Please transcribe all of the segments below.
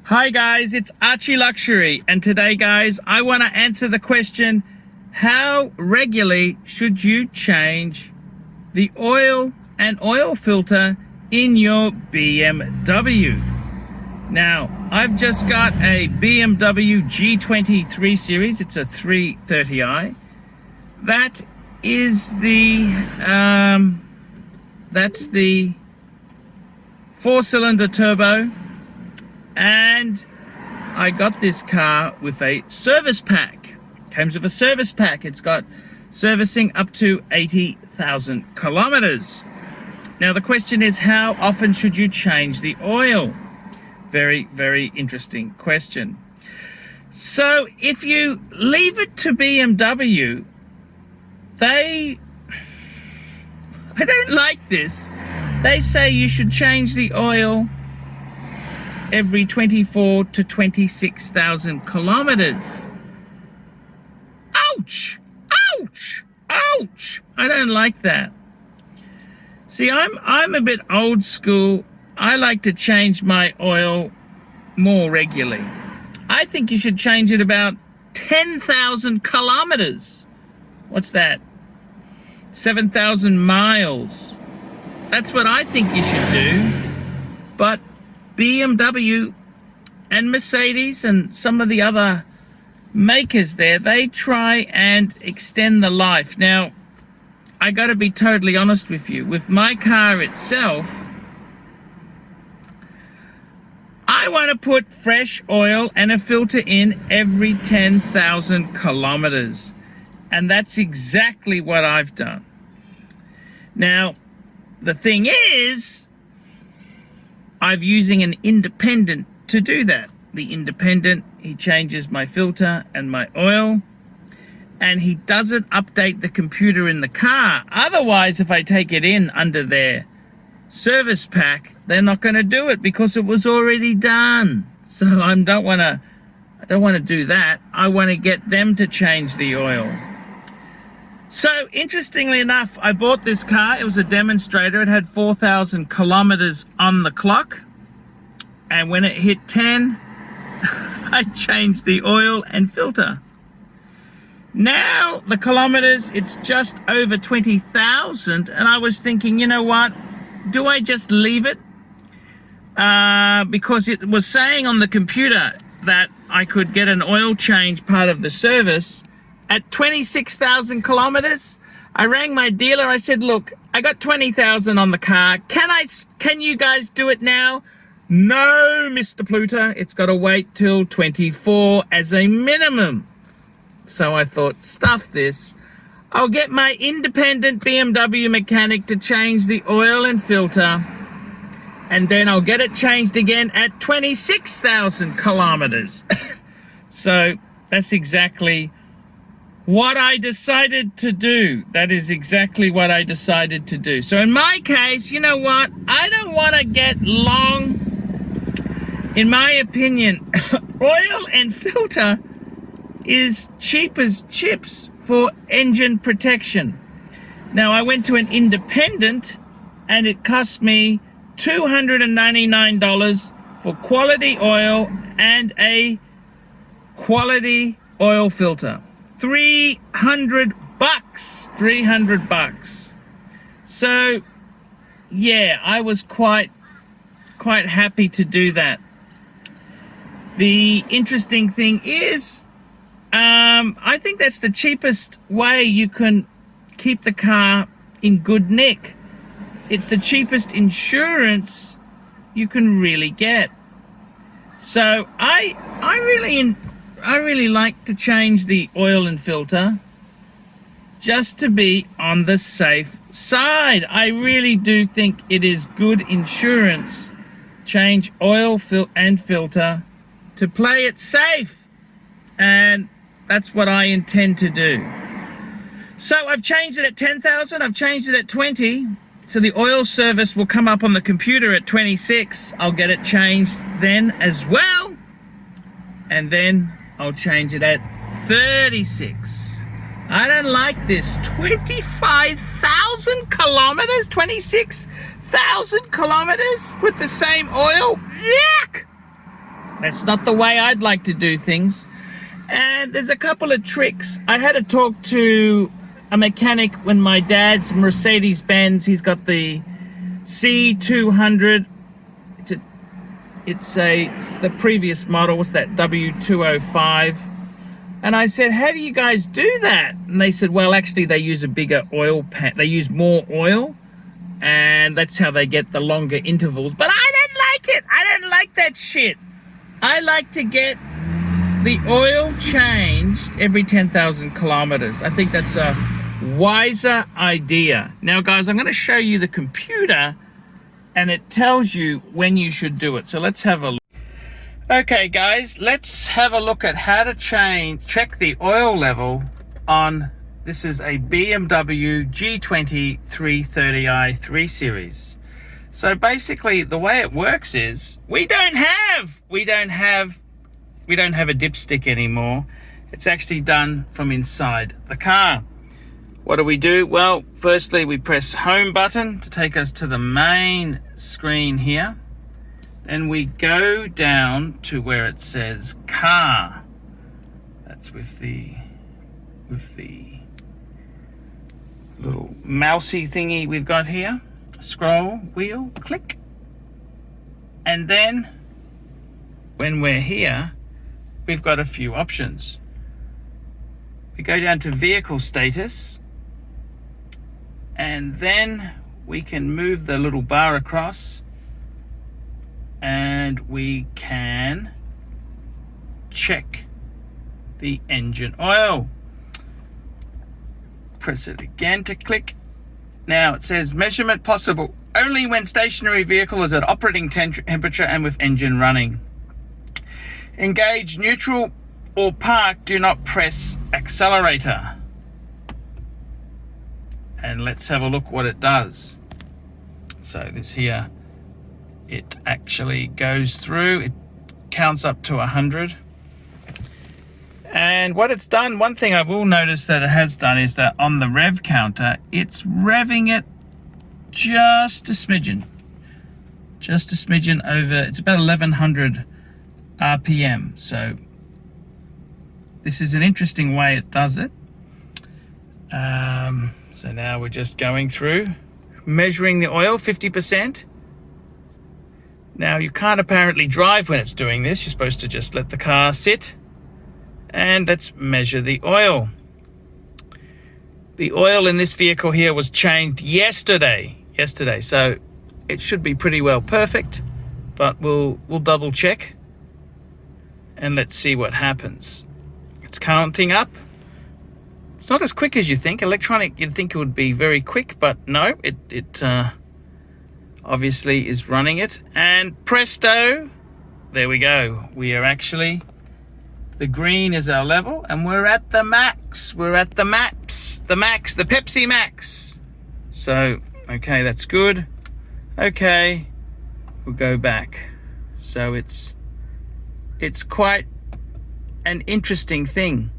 Hi guys, it's ArchieLuxury, and today guys, I want to answer the question, how regularly should you change the oil and oil filter in your BMW? Now, I've just got a BMW G20 3 Series, it's a 330i. That is that's the 4-cylinder turbo. And I got this car with a service pack. Comes with a service pack. It's got servicing up to 80,000 kilometers. Now the question is, how often should you change the oil? Very, very interesting question. So if you leave it to BMW, I don't like this. They say you should change the oil every 24 to 26,000 kilometers. Ouch! Ouch! Ouch! I don't like that. See, I'm a bit old school. I like to change my oil more regularly. I think you should change it about 10,000 kilometers. What's that? 7,000 miles. That's what I think you should do. But BMW and Mercedes and some of the other makers there, they try and extend the life. Now, I got to be totally honest with you. With my car itself, I want to put fresh oil and a filter in every 10,000 kilometers. And that's exactly what I've done. Now, the thing is, I'm using an independent to do that. The independent, he changes my filter and my oil, and he doesn't update the computer in the car. Otherwise, if I take it in under their service pack, they're not going to do it because it was already done. So I don't want to do that. I want to get them to change the oil. So interestingly enough, I bought this car. It was a demonstrator. It had 4,000 kilometers on the clock. And when it hit 10, I changed the oil and filter. Now the kilometers, it's just over 20,000. And I was thinking, you know what? Do I just leave it? Because it was saying on the computer that I could get an oil change part of the service at 26,000 kilometers. I rang my dealer. I said, look, I got 20,000 on the car. Can you guys do it now? No, Mr. Pluter, it's got to wait till 24 as a minimum. So I thought, stuff this. I'll get my independent BMW mechanic to change the oil and filter, and then I'll get it changed again at 26,000 kilometers. So that's exactly what I decided to do. That is exactly what I decided to do. So in my case, you know what? I don't want to get long. In my opinion, oil and filter is cheap as chips for engine protection. Now, I went to an independent and it cost me $299 for quality oil and a quality oil filter. $300. So yeah, I was quite happy to do that. The interesting thing is, I think that's the cheapest way you can keep the car in good nick. It's the cheapest insurance you can really get. So I really like to change the oil and filter just to be on the safe side. I really do think it is good insurance. Change oil and filter to play it safe. And that's what I intend to do. So I've changed it at 10,000. I've changed it at 20. So the oil service will come up on the computer at 26. I'll get it changed then as well. And then I'll change it at 36. I don't like this. 25,000 kilometers? 26,000 kilometers with the same oil? Yuck! That's not the way I'd like to do things. And there's a couple of tricks. I had to talk to a mechanic when my dad's Mercedes-Benz, he's got the C200. The previous model was that W205. And I said, how do you guys do that? And they said, well, actually they use a bigger oil pan. They use more oil, and that's how they get the longer intervals. But I didn't like it. I didn't like that shit. I like to get the oil changed every 10,000 kilometers. I think that's a wiser idea. Now, guys, I'm going to show you the computer, and it tells you when you should do it. So let's have a look. Okay, guys, let's have a look at how to check the oil level on, this is a BMW G20 330i 3 Series. So basically the way it works is we don't have a dipstick anymore. It's actually done from inside the car. What do? Well, firstly, we press home button to take us to the main screen here. Then we go down to where it says car. That's with the little mousy thingy we've got here. Scroll wheel, click. And then when we're here, we've got a few options. We go down to vehicle status, and then we can move the little bar across, and we can check the engine oil. Press it again to click. Now it says measurement possible only when stationary vehicle is at operating temperature and with engine running. Engage neutral or park, do not press accelerator. And let's have a look what it does. So this here, it actually goes through, it counts up to 100. And what it's done, one thing I will notice that it has done is that on the rev counter, it's revving it just a smidgen over, it's about 1100 RPM. So this is an interesting way it does it. So now we're just going through, measuring the oil, 50%. Now you can't apparently drive when it's doing this. You're supposed to just let the car sit. And let's measure the oil. The oil in this vehicle here was changed yesterday. So it should be pretty well perfect, but we'll double check and let's see what happens. It's counting up. It's not as quick as you think. Electronic, you'd think it would be very quick, but no, it obviously is running it. And presto, there we go. We are actually, the green is our level, and we're at the max. We're at the max, the Pepsi Max. So, okay, that's good. Okay, we'll go back. So it's quite an interesting thing.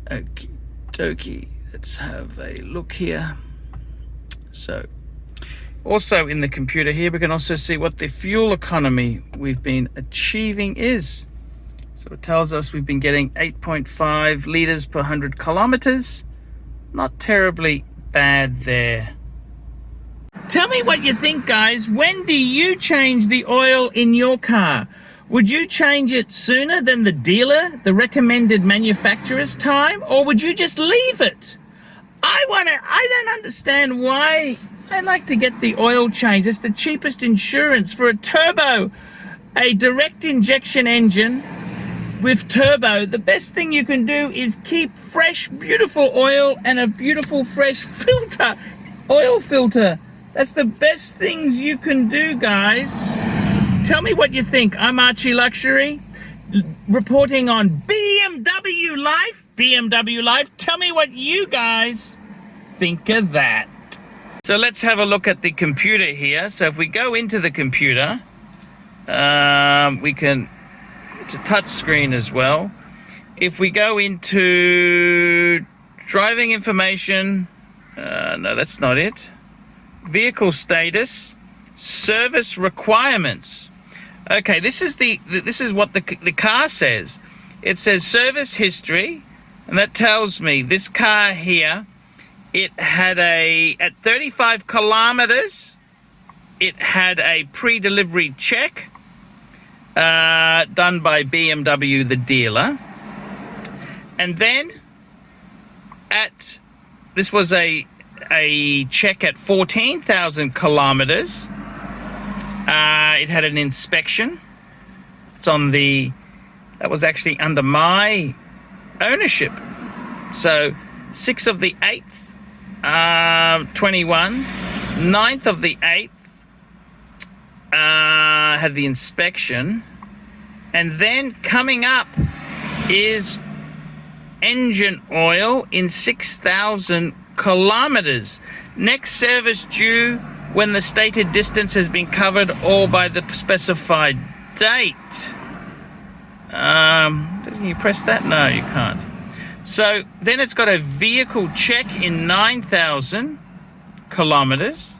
Okie dokie, let's have a look here. So also in the computer here, we can also see what the fuel economy we've been achieving is. So it tells us we've been getting 8.5 liters per 100 kilometers. Not terribly bad there. Tell me what you think, guys. When do you change the oil in your car? Would you change it sooner than the dealer, the recommended manufacturer's time, or would you just leave it? I don't understand why. I like to get the oil change. It's the cheapest insurance for a turbo, a direct injection engine with turbo. The best thing you can do is keep fresh, beautiful oil and a beautiful, fresh filter, oil filter. That's the best things you can do, guys. Tell me what you think. I'm ArchieLuxury, reporting on BMW Life. Tell me what you guys think of that. So let's have a look at the computer here. So if we go into the computer, we can, it's a touch screen as well. If we go into driving information, No, that's not it. Vehicle status, service requirements. Okay, this is what the car says. It says service history, and that tells me this car here, it had at 35 kilometers, it had a pre-delivery check done by BMW, the dealer. And then this was a check at 14,000 kilometers. It had an inspection. That was actually under my ownership. So 6th of the 8th, 21, 9th of the 8th, had the inspection. And then coming up is engine oil in 6,000 kilometers. Next service due when the stated distance has been covered all by the specified date. Can you press that? No, you can't. So then it's got a vehicle check in 9,000 kilometers,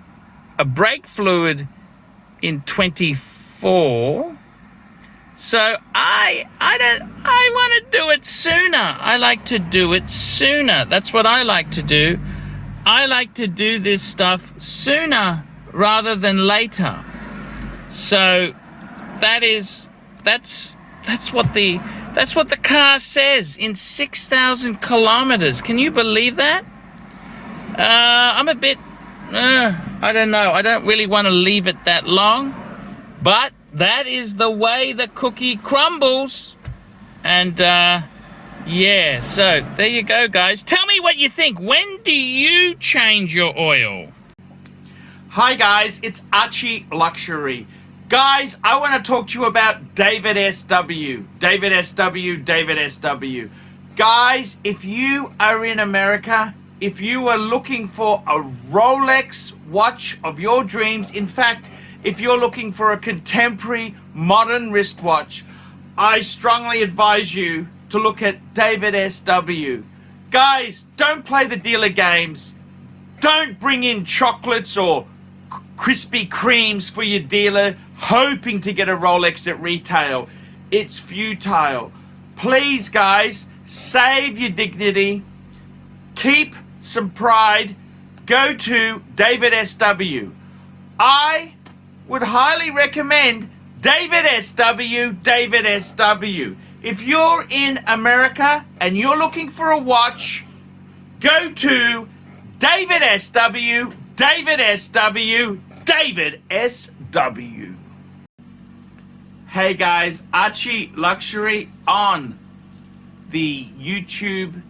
a brake fluid in 24. So I want to do it sooner. I like to do it sooner. That's what I like to do. I like to do this stuff sooner rather than later. So that's what the car says in 6,000 kilometers. Can you believe that? I'm a bit, I don't know. I don't really want to leave it that long, but that is the way the cookie crumbles. And yeah, so there you go, guys. Tell me what you think. When do you change your oil? Hi guys, it's ArchieLuxury. Guys, I want to talk to you about David SW. David SW, David SW. Guys, if you are in America, if you are looking for a Rolex watch of your dreams, in fact, if you're looking for a contemporary modern wristwatch, I strongly advise you to look at David SW. Guys, don't play the dealer games. Don't bring in chocolates or Krispy Kremes for your dealer hoping to get a Rolex at retail. It's futile. Please, guys, save your dignity. Keep some pride. Go to David SW. I would highly recommend David SW, David SW. If you're in America and you're looking for a watch, go to David SW, David SW, David SW. Hey guys, ArchieLuxury on the YouTube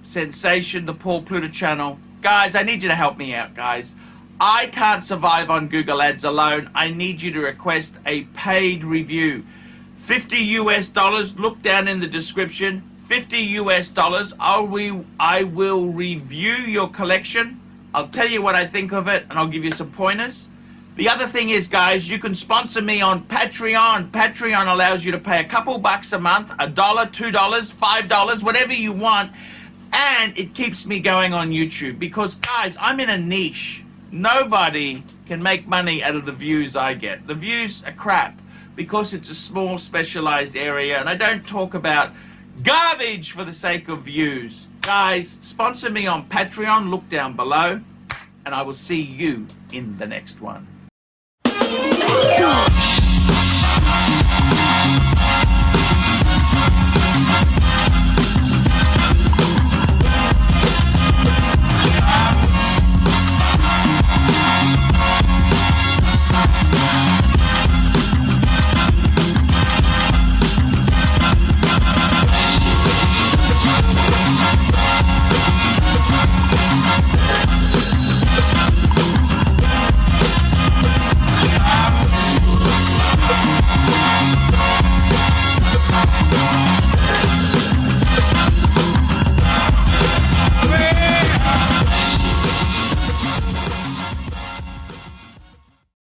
sensation, the Paul Pluta channel. Guys, I need you to help me out, guys. I can't survive on Google Ads alone. I need you to request a paid review. $50 US, look down in the description. $50 US, I will review your collection. I'll tell you what I think of it, and I'll give you some pointers. The other thing is, guys, you can sponsor me on Patreon. Patreon allows you to pay a couple bucks a month, $1, $2, $5, whatever you want, and it keeps me going on YouTube. Because, guys, I'm in a niche. Nobody can make money out of the views I get. The views are crap because it's a small, specialized area, and I don't talk about garbage for the sake of views. Guys, sponsor me on Patreon. Look down below, and I will see you in the next one.